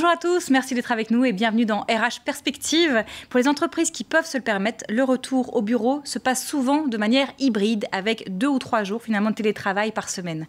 Bonjour à tous, merci d'être avec nous et bienvenue dans RH Perspective. Pour les entreprises qui peuvent se le permettre, le retour au bureau se passe souvent de manière hybride avec 2 ou 3 jours finalement de télétravail par semaine.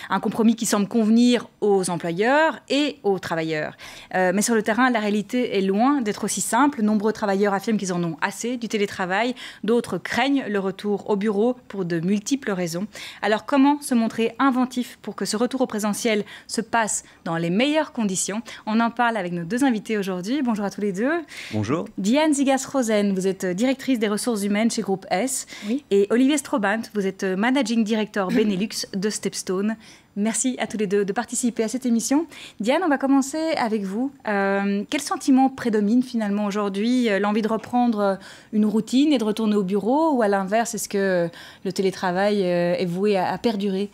Un compromis qui semble convenir aux employeurs et aux travailleurs. Mais sur le terrain, la réalité est loin d'être aussi simple. Nombreux travailleurs affirment qu'ils en ont assez du télétravail. D'autres craignent le retour au bureau pour de multiples raisons. Alors comment se montrer inventif pour que ce retour au présentiel se passe dans les meilleures conditions? On en parle avec nos 2 invités aujourd'hui. Bonjour à tous les 2. Bonjour. Diane Zigas-Rosen, vous êtes directrice des ressources humaines chez Groupe S. Oui. Et Olivier Strobant, vous êtes Managing Director Benelux de Stepstone. Merci à tous les 2 de participer à cette émission. Diane, on va commencer avec vous. Quel sentiment prédomine finalement aujourd'hui? L'envie de reprendre une routine et de retourner au bureau, ou à l'inverse, est-ce que le télétravail est voué à perdurer?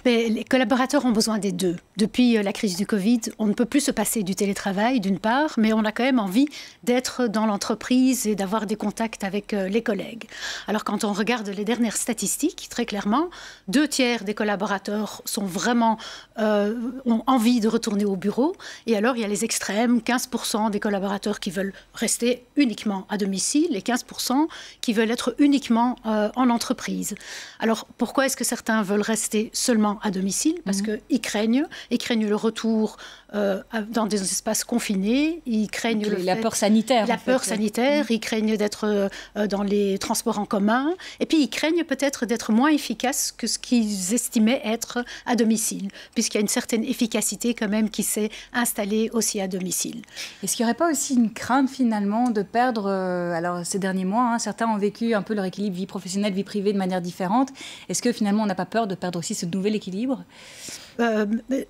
Mais les collaborateurs ont besoin des 2. Depuis la crise du Covid, on ne peut plus se passer du télétravail, d'une part, mais on a quand même envie d'être dans l'entreprise et d'avoir des contacts avec les collègues. Alors quand on regarde les dernières statistiques, très clairement, 2/3 des collaborateurs sont vraiment, ont envie de retourner au bureau. Et alors il y a les extrêmes, 15% des collaborateurs qui veulent rester uniquement à domicile et 15% qui veulent être uniquement en entreprise. Alors pourquoi est-ce que certains veulent rester seulement à domicile? Parce qu'ils craignent le retour dans des espaces confinés, ils craignent la peur sanitaire. La peur sanitaire, ils craignent d'être dans les transports en commun, et puis ils craignent peut-être d'être moins efficaces que ce qu'ils estimaient être à domicile, puisqu'il y a une certaine efficacité quand même qui s'est installée aussi à domicile. Est-ce qu'il n'y aurait pas aussi une crainte finalement de perdre, alors ces derniers mois, certains ont vécu un peu leur équilibre vie professionnelle, vie privée de manière différente. Est-ce que finalement on n'a pas peur de perdre aussi ce nouvel équilibre?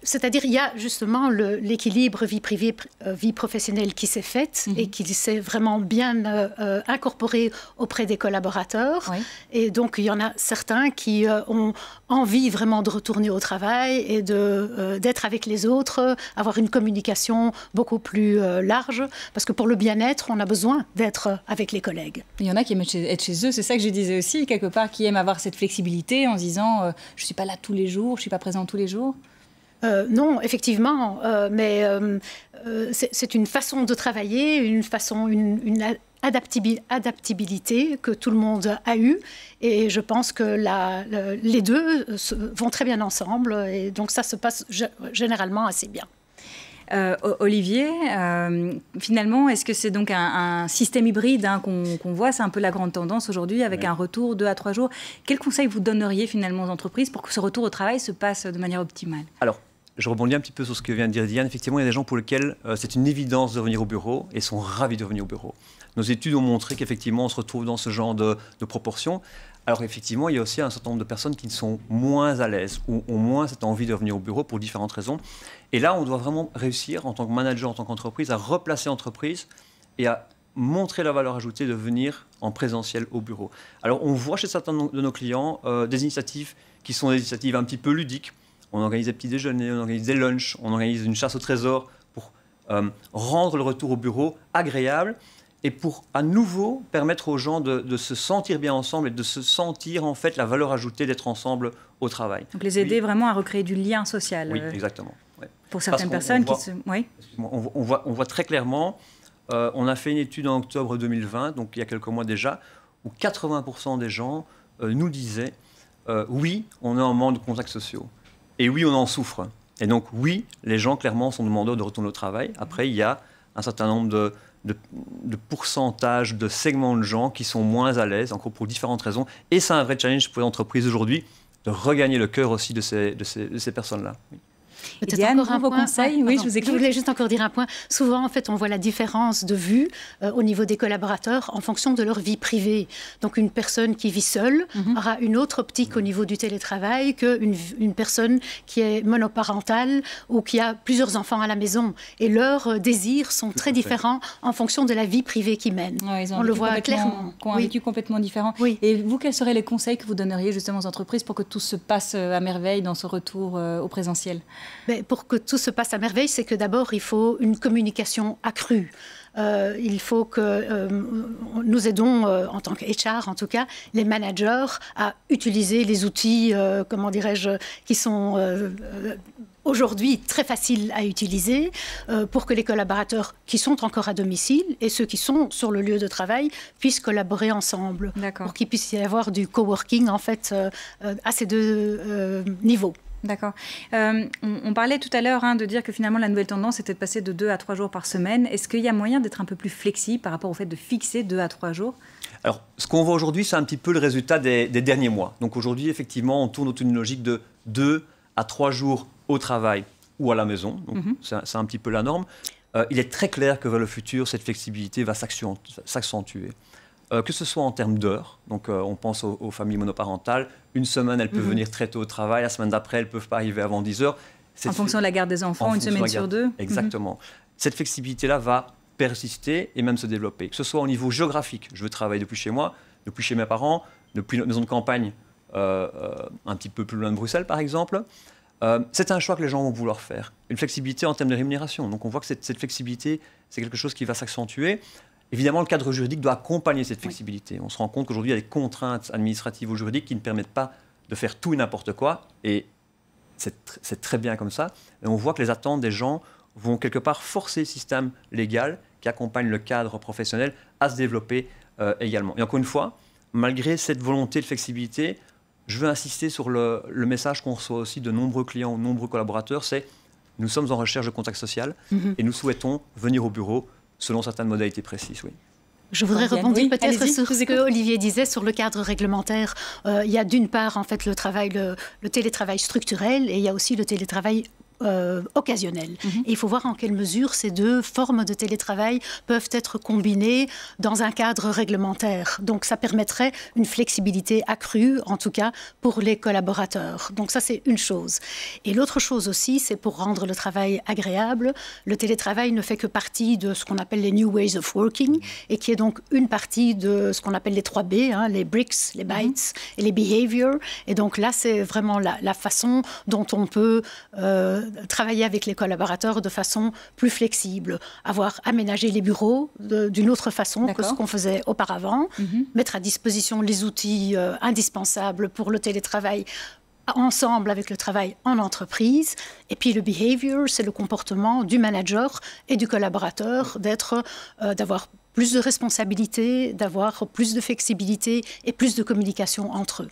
C'est-à-dire il y a justement l'équilibre vie privée, vie professionnelle qui s'est faite et qui s'est vraiment bien incorporé auprès des collaborateurs. Oui. Et donc il y en a certains qui ont envie vraiment de retourner au travail et d'être avec les autres, avoir une communication beaucoup plus large, parce que pour le bien-être, on a besoin d'être avec les collègues. Il y en a qui aiment être chez eux, c'est ça que je disais aussi, quelque part, qui aiment avoir cette flexibilité en se disant je ne suis pas là tous les jours, je ne suis pas présent tous les jours. Non, effectivement, mais c'est une façon de travailler, une adaptabilité que tout le monde a eue, et je pense que les 2 vont très bien ensemble, et donc ça se passe généralement assez bien. Olivier, finalement, est-ce que c'est donc un système hybride qu'on voit? C'est un peu la grande tendance aujourd'hui, avec un retour 2 à 3 jours. Quel conseil vous donneriez finalement aux entreprises pour que ce retour au travail se passe de manière optimale? Alors, je rebondis un petit peu sur ce que vient de dire Diane. Effectivement, il y a des gens pour lesquels c'est une évidence de revenir au bureau et sont ravis de revenir au bureau. Nos études ont montré qu'effectivement, on se retrouve dans ce genre de proportions. Alors effectivement, il y a aussi un certain nombre de personnes qui sont moins à l'aise ou ont moins cette envie de revenir au bureau pour différentes raisons. Et là, on doit vraiment réussir, en tant que manager, en tant qu'entreprise, à replacer l'entreprise et à montrer la valeur ajoutée de venir en présentiel au bureau. Alors, on voit chez certains de nos clients des initiatives qui sont des initiatives un petit peu ludiques. On organise des petits déjeuners, on organise des lunchs, on organise une chasse au trésor pour rendre le retour au bureau agréable et pour à nouveau permettre aux gens de se sentir bien ensemble et de se sentir en fait la valeur ajoutée d'être ensemble au travail. Donc les aider vraiment à recréer du lien social. Oui, exactement. Ouais. Pour certaines personnes qui se... Oui. On voit très clairement, on a fait une étude en octobre 2020, donc il y a quelques mois déjà, où 80% des gens nous disaient oui, on est en manque de contacts sociaux. Et oui, on en souffre. Et donc, oui, les gens, clairement, sont demandeurs de retourner au travail. Après, il y a un certain nombre de pourcentages, de segments de gens qui sont moins à l'aise, encore pour différentes raisons. Et c'est un vrai challenge pour les entreprises aujourd'hui de regagner le cœur aussi de ces personnes-là. Oui. Diane, encore vos conseils? Oui, je vous écoute. Je voulais juste encore dire un point. Souvent, en fait, on voit la différence de vue au niveau des collaborateurs en fonction de leur vie privée. Donc, une personne qui vit seule aura une autre optique au niveau du télétravail qu'une personne qui est monoparentale ou qui a plusieurs enfants à la maison. Et leurs désirs sont très différents en fonction de la vie privée qu'ils mènent. Ouais, on le voit clairement. Qui ont un vécu complètement différent. Oui. Et vous, quels seraient les conseils que vous donneriez justement aux entreprises pour que tout se passe à merveille dans ce retour au présentiel? Mais pour que tout se passe à merveille, c'est que d'abord, il faut une communication accrue. Il faut que nous aidons, en tant que HR en tout cas, les managers à utiliser les outils, comment dirais-je, qui sont aujourd'hui très facile à utiliser pour que les collaborateurs qui sont encore à domicile et ceux qui sont sur le lieu de travail puissent collaborer ensemble. Pour qu'il puisse y avoir du coworking en fait à ces deux niveaux. D'accord. On parlait tout à l'heure de dire que finalement la nouvelle tendance était de passer de 2 à 3 jours par semaine. Est-ce qu'il y a moyen d'être un peu plus flexible par rapport au fait de fixer 2 à 3 jours? Alors, ce qu'on voit aujourd'hui, c'est un petit peu le résultat des derniers mois. Donc aujourd'hui, effectivement, on tourne autour d'une logique de 2 à 3 jours au travail ou à la maison. Donc c'est un petit peu la norme. Il est très clair que vers le futur, cette flexibilité va s'accentuer. Que ce soit en termes d'heures, donc on pense aux familles monoparentales, une semaine elles peuvent venir très tôt au travail, la semaine d'après elles ne peuvent pas arriver avant 10 heures. En fonction de la garde des enfants, une semaine sur 2. Exactement. Cette flexibilité-là va persister et même se développer. Que ce soit au niveau géographique, je veux travailler depuis chez moi, depuis chez mes parents, depuis notre maison de campagne, un petit peu plus loin de Bruxelles par exemple. C'est un choix que les gens vont vouloir faire. Une flexibilité en termes de rémunération. Donc on voit que cette flexibilité, c'est quelque chose qui va s'accentuer. Évidemment, le cadre juridique doit accompagner cette flexibilité. On se rend compte qu'aujourd'hui, il y a des contraintes administratives ou juridiques qui ne permettent pas de faire tout et n'importe quoi. Et c'est très bien comme ça. Et on voit que les attentes des gens vont quelque part forcer le système légal qui accompagne le cadre professionnel à se développer également. Et encore une fois, malgré cette volonté de flexibilité, je veux insister sur le message qu'on reçoit aussi de nombreux clients, de nombreux collaborateurs, c'est nous sommes en recherche de contact social et nous souhaitons venir au bureau selon certaines modalités précises, oui. Je voudrais rebondir peut-être sur ce que Olivier disait sur le cadre réglementaire. Il y a d'une part en fait le télétravail structurel et il y a aussi le télétravail occasionnel. Et il faut voir en quelle mesure ces deux formes de télétravail peuvent être combinées dans un cadre réglementaire. Donc ça permettrait une flexibilité accrue, en tout cas pour les collaborateurs. Donc ça c'est une chose. Et l'autre chose aussi, c'est pour rendre le travail agréable. Le télétravail ne fait que partie de ce qu'on appelle les New Ways of Working et qui est donc une partie de ce qu'on appelle les 3 B, les bricks, les bytes et les behaviors. Et donc là c'est vraiment la façon dont on peut travailler avec les collaborateurs de façon plus flexible, avoir aménagé les bureaux d'une autre façon que ce qu'on faisait auparavant, mettre à disposition les outils indispensables pour le télétravail ensemble avec le travail en entreprise. Et puis le behavior, c'est le comportement du manager et du collaborateur d'avoir plus de responsabilité, d'avoir plus de flexibilité et plus de communication entre eux.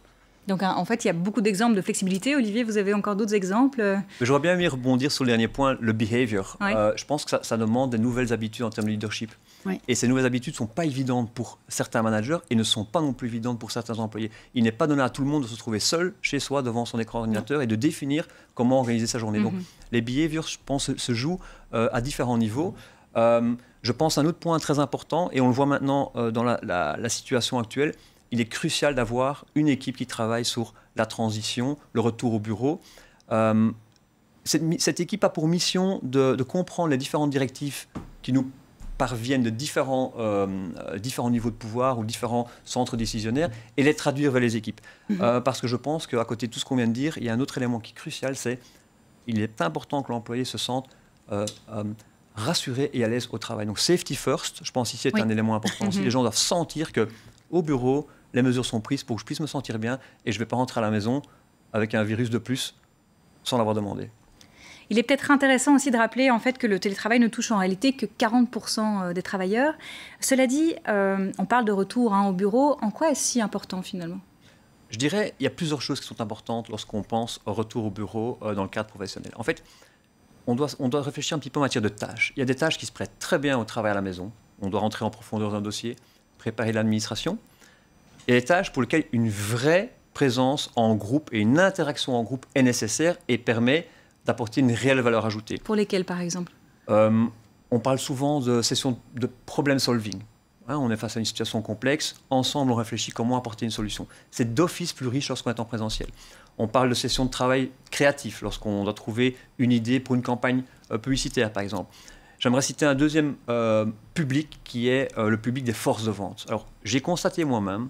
Donc, en fait, il y a beaucoup d'exemples de flexibilité. Olivier, vous avez encore d'autres exemples? J'aurais bien aimé rebondir sur le dernier point, le behavior. Oui. Je pense que ça demande des nouvelles habitudes en termes de leadership. Oui. Et ces nouvelles habitudes ne sont pas évidentes pour certains managers et ne sont pas non plus évidentes pour certains employés. Il n'est pas donné à tout le monde de se trouver seul chez soi devant son écran ordinateur et de définir comment organiser sa journée. Donc, les behaviors, je pense, se jouent à différents niveaux. Je pense à un autre point très important, et on le voit maintenant dans la situation actuelle. Il est crucial d'avoir une équipe qui travaille sur la transition, le retour au bureau. Cette équipe a pour mission de comprendre les différentes directives qui nous parviennent de différents niveaux de pouvoir ou différents centres décisionnaires et les traduire vers les équipes. Parce que je pense qu'à côté de tout ce qu'on vient de dire, il y a un autre élément qui est crucial, c'est qu'il est important que l'employé se sente rassuré et à l'aise au travail. Donc safety first, je pense ici c'est un élément important aussi. Les gens doivent sentir qu'au bureau, les mesures sont prises pour que je puisse me sentir bien et je ne vais pas rentrer à la maison avec un virus de plus sans l'avoir demandé. Il est peut-être intéressant aussi de rappeler en fait que le télétravail ne touche en réalité que 40% des travailleurs. Cela dit, on parle de retour au bureau. En quoi est-ce si important finalement? Je dirais qu'il y a plusieurs choses qui sont importantes lorsqu'on pense au retour au bureau dans le cadre professionnel. En fait, on doit réfléchir un petit peu en matière de tâches. Il y a des tâches qui se prêtent très bien au travail à la maison. On doit rentrer en profondeur dans un dossier, préparer l'administration. Et des tâches pour lesquelles une vraie présence en groupe et une interaction en groupe est nécessaire et permet d'apporter une réelle valeur ajoutée. Pour lesquelles, par exemple? On parle souvent de sessions de problem solving. On est face à une situation complexe. Ensemble, on réfléchit comment apporter une solution. C'est d'office plus riche lorsqu'on est en présentiel. On parle de sessions de travail créatif, lorsqu'on doit trouver une idée pour une campagne publicitaire, par exemple. J'aimerais citer un deuxième public qui est le public des forces de vente. Alors, j'ai constaté moi-même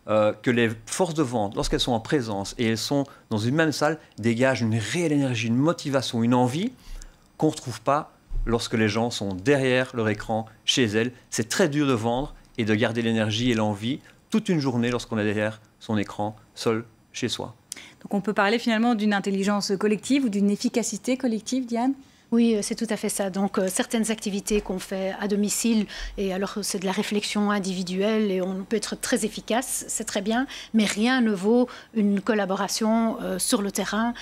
que les forces de vente, lorsqu'elles sont en présence et elles sont dans une même salle, dégagent une réelle énergie, une motivation, une envie qu'on ne retrouve pas lorsque les gens sont derrière leur écran, chez elles. C'est très dur de vendre et de garder l'énergie et l'envie toute une journée lorsqu'on est derrière son écran, seul, chez soi. Donc on peut parler finalement d'une intelligence collective ou d'une efficacité collective, Diane ? Oui, c'est tout à fait ça. Donc, certaines activités qu'on fait à domicile, et alors c'est de la réflexion individuelle et on peut être très efficace, c'est très bien, mais rien ne vaut une collaboration sur le terrain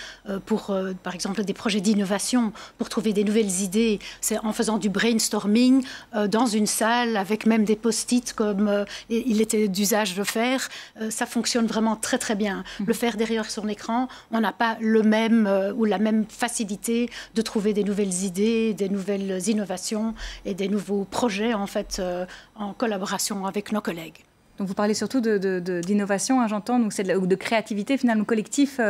pour, par exemple, des projets d'innovation, pour trouver des nouvelles idées. C'est en faisant du brainstorming dans une salle avec même des post-it comme il était d'usage de faire. Ça fonctionne vraiment très, très bien. Le faire derrière son écran, on n'a pas le même ou la même facilité de trouver des nouvelles idées, des nouvelles innovations et des nouveaux projets en fait en collaboration avec nos collègues. Donc vous parlez surtout d'innovation, hein, j'entends, donc c'est de créativité. Finalement, le collectif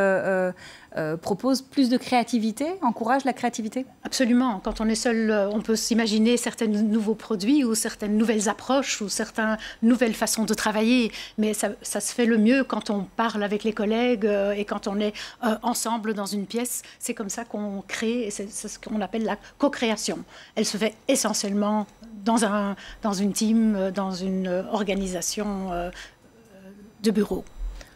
propose plus de créativité, encourage la créativité ? Absolument. Quand on est seul, on peut s'imaginer certains nouveaux produits ou certaines nouvelles approches ou certaines nouvelles façons de travailler. Mais ça se fait le mieux quand on parle avec les collègues et quand on est ensemble dans une pièce. C'est comme ça qu'on crée, et c'est ce qu'on appelle la co-création. Elle se fait essentiellement dans une team, dans une organisation de bureau.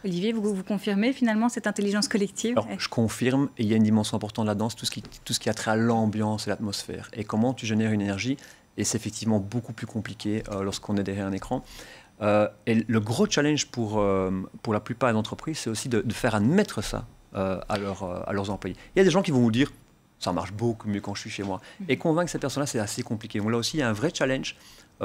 Olivier, vous confirmez finalement cette intelligence collective ? Alors, je confirme, et il y a une dimension importante là-dedans, tout ce qui a trait à l'ambiance et l'atmosphère. Et comment tu génères une énergie, et c'est effectivement beaucoup plus compliqué lorsqu'on est derrière un écran. Et le gros challenge pour la plupart des entreprises, c'est aussi de faire admettre ça à leurs employés. Il y a des gens qui vont vous dire ça marche beaucoup mieux quand je suis chez moi. Et convaincre ces personnes-là, c'est assez compliqué. Donc là aussi, il y a un vrai challenge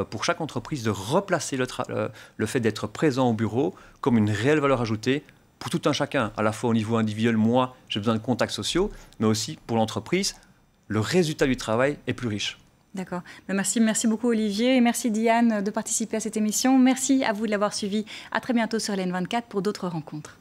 pour chaque entreprise de replacer le fait d'être présent au bureau comme une réelle valeur ajoutée pour tout un chacun, à la fois au niveau individuel, moi, j'ai besoin de contacts sociaux, mais aussi pour l'entreprise, le résultat du travail est plus riche. D'accord. Merci beaucoup Olivier et merci Diane de participer à cette émission. Merci à vous de l'avoir suivi. À très bientôt sur LN24 pour d'autres rencontres.